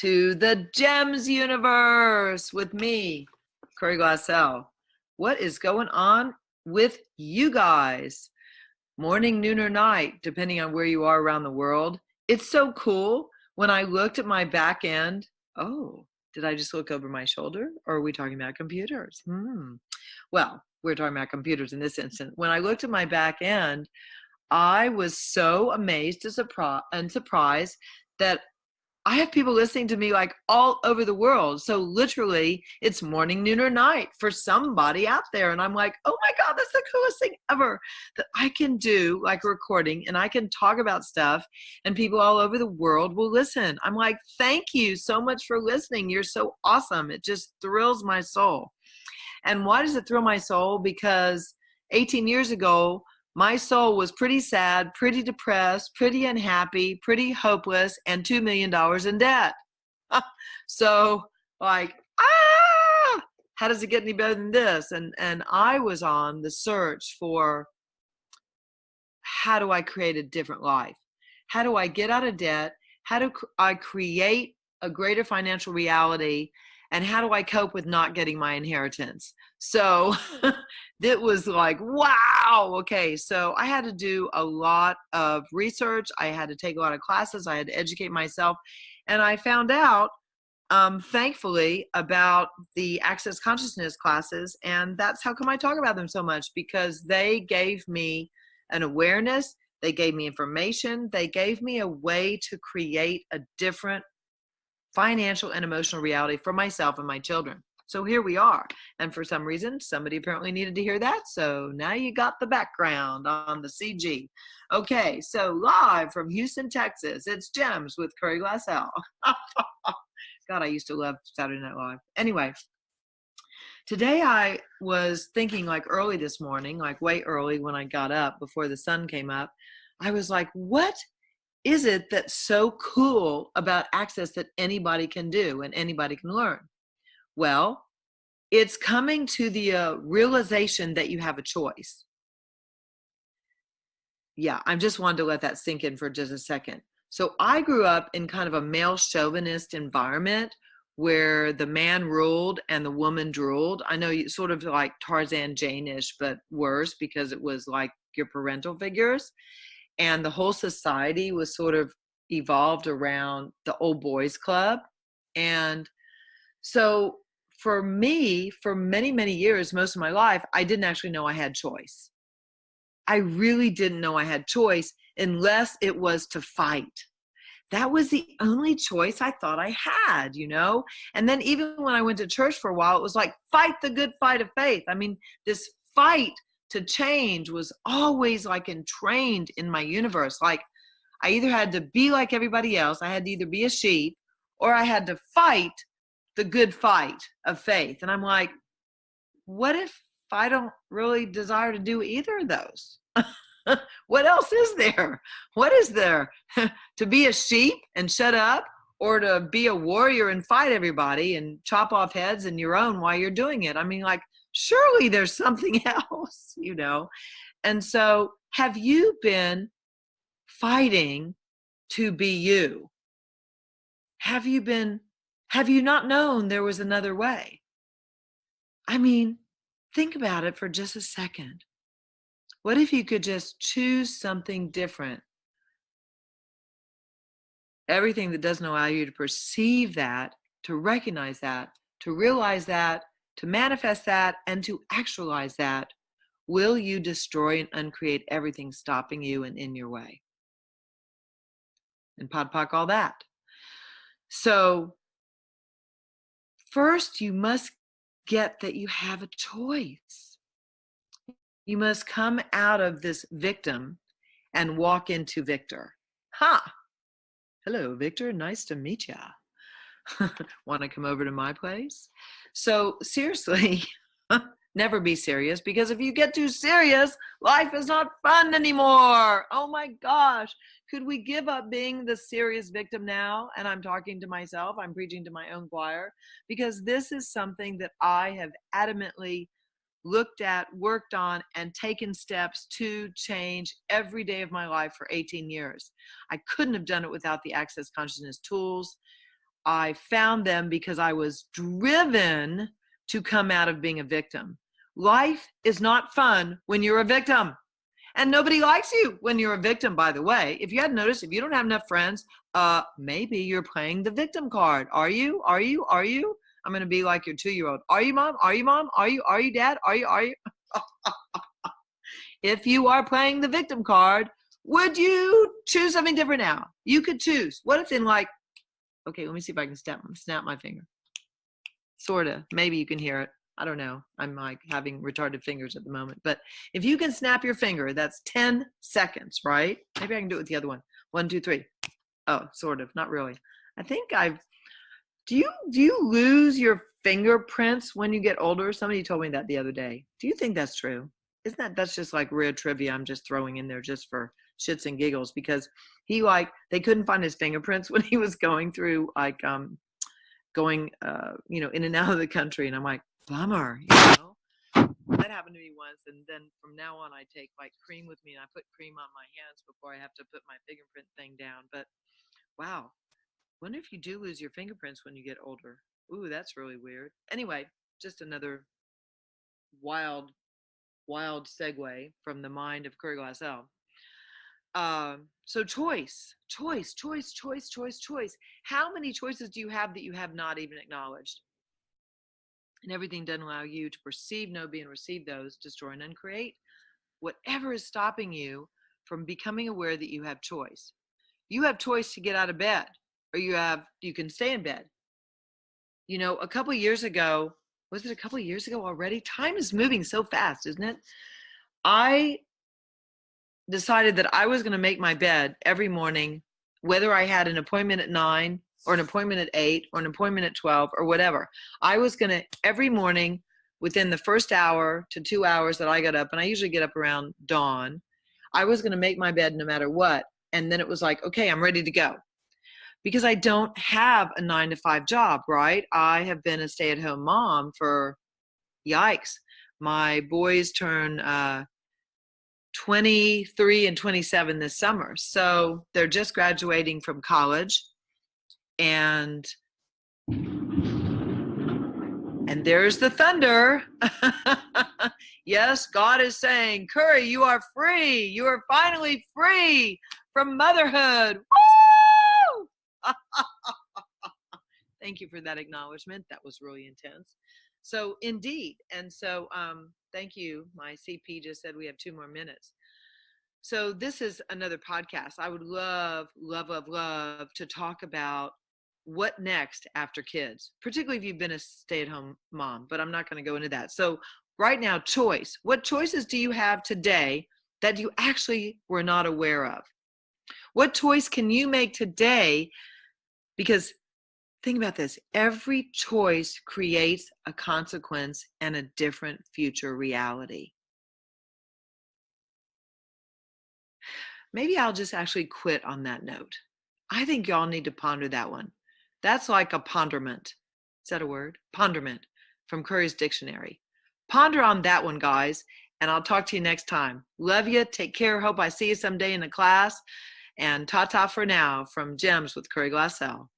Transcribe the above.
to the GEMS universe with me, Curry Glassell. What is going on with you guys? Morning, noon, or night, depending on where you are around the world. It's so cool. When I looked at my back end, oh, did I just look over my shoulder? Or are we talking about computers? Well, we're talking about computers in this instance. When I looked at my back end, I was so amazed and surprised that I have people listening to me like all over the world. So literally it's morning, noon, or night for somebody out there. And I'm like, oh my God, that's the coolest thing ever that I can do, like recording, and I can talk about stuff and people all over the world will listen. I'm like, thank you so much for listening. You're so awesome. It just thrills my soul. And why does it thrill my soul? Because 18 years ago, my soul was pretty sad, pretty depressed, pretty unhappy, pretty hopeless, and $2 million in debt. So like, how does it get any better than this? And I was on the search for, how do I create a different life? How do I get out of debt? How do I create a greater financial reality? And how do I cope with not getting my inheritance? So it was like, wow. Okay. So I had to do a lot of research. I had to take a lot of classes. I had to educate myself. And I found out, thankfully, about the Access Consciousness classes. And that's how come I talk about them so much, because they gave me an awareness. They gave me information. They gave me a way to create a different financial and emotional reality for myself and my children. So here we are. And for some reason, somebody apparently needed to hear that. So now you got the background on the CG. Okay, so live from Houston, Texas, it's Gems with Curry Glassell. God, I used to love Saturday Night Live. Anyway, today I was thinking, like early this morning, like way early when I got up before the sun came up, I was like, what is it that's so cool about Access that anybody can do and anybody can learn? Well, it's coming to the realization that you have a choice. Yeah, I just wanted to let that sink in for just a second. So I grew up in kind of a male chauvinist environment where the man ruled and the woman drooled. I know, you sort of like Tarzan Jane-ish, but worse, because it was like your parental figures. And the whole society was sort of evolved around the old boys club. And so for me, for many, many years, most of my life, I didn't actually know I had choice. I really didn't know I had choice unless it was to fight. That was the only choice I thought I had, you know? And then even when I went to church for a while, it was like, fight the good fight of faith. I mean, this fight to change was always like entrained in my universe. Like I either had to be like everybody else, I had to either be a sheep, or I had to fight the good fight of faith. And I'm like, what if I don't really desire to do either of those? What else is there? What is there? To be a sheep and shut up, or to be a warrior and fight everybody and chop off heads in your own while you're doing it? I mean, like, surely there's something else, you know? And so have you been fighting to be you? Have you not known there was another way? I mean, think about it for just a second. What if you could just choose something different? Everything that doesn't allow you to perceive that, to recognize that, to realize that, to manifest that, and to actualize that, will you destroy and uncreate everything stopping you and in your way? And podpoc all that. So first, you must get that you have a choice. You must come out of this victim and walk into victor. Hello, Victor. Nice to meet ya. Want to come over to my place? So seriously, never be serious, because if you get too serious, life is not fun anymore. Oh my gosh. Could we give up being the serious victim now? And I'm talking to myself. I'm preaching to my own choir, because this is something that I have adamantly looked at, worked on, and taken steps to change every day of my life for 18 years. I couldn't have done it without the Access Consciousness tools. I found them because I was driven to come out of being a victim. Life is not fun when you're a victim. And nobody likes you when you're a victim, by the way. If you hadn't noticed, if you don't have enough friends, maybe you're playing the victim card. Are you? Are you? Are you? I'm going to be like your 2-year-old. Are you, mom? Are you, mom? Are you, dad? Are you? If you are playing the victim card, would you choose something different now? You could choose. What if in like, okay, let me see if I can snap my finger. Sort of. Maybe you can hear it. I don't know. I'm like having retarded fingers at the moment. But if you can snap your finger, that's 10 seconds, right? Maybe I can do it with the other one. 1, 2, 3. Oh, sort of. Not really. I think do you lose your fingerprints when you get older? Somebody told me that the other day. Do you think that's true? That's just like rare trivia I'm just throwing in there just for shits and giggles, because they couldn't find his fingerprints when he was going through going in and out of the country, and I'm like, bummer, that happened to me once. And then from now on I take like cream with me, and I put cream on my hands before I have to put my fingerprint thing down. But wow, wonder if you do lose your fingerprints when you get older. Ooh, that's really weird. Anyway, just another wild segue from the mind of Curry Glassell. So choice. How many choices do you have that you have not even acknowledged? And everything doesn't allow you to perceive, know, be, and receive those, destroy, and uncreate. Whatever is stopping you from becoming aware that you have choice. You have choice to get out of bed, or you can stay in bed. A couple of years ago, was it a couple of years ago already? Time is moving so fast, isn't it? I decided that I was going to make my bed every morning, whether I had an appointment at 9 or an appointment at 8 or an appointment at 12 or whatever. I was going to, every morning, within the first hour to 2 hours that I got up, and I usually get up around dawn, I was going to make my bed no matter what. And then it was like, okay, I'm ready to go. Because I don't have a 9-to-5 job, right? I have been a stay-at-home mom for, yikes, my boys turn 23 and 27 this summer. So they're just graduating from college. And there's the thunder. Yes, God is saying, Curry, you are free. You are finally free from motherhood. Woo! Thank you for that acknowledgement. That was really intense. So indeed. And so thank you. My CP just said we have 2 more minutes. So this is another podcast. I would love to talk about what next after kids, particularly if you've been a stay-at-home mom, but I'm not going to go into that. So right now, choice. What choices do you have today that you actually were not aware of? What choice can you make today? Because think about this. Every choice creates a consequence and a different future reality. Maybe I'll just actually quit on that note. I think y'all need to ponder that one. That's like a ponderment. Is that a word? Ponderment from Curry's dictionary. Ponder on that one, guys, and I'll talk to you next time. Love you. Take care. Hope I see you someday in the class. And ta-ta for now from Gems with Curry Glassell.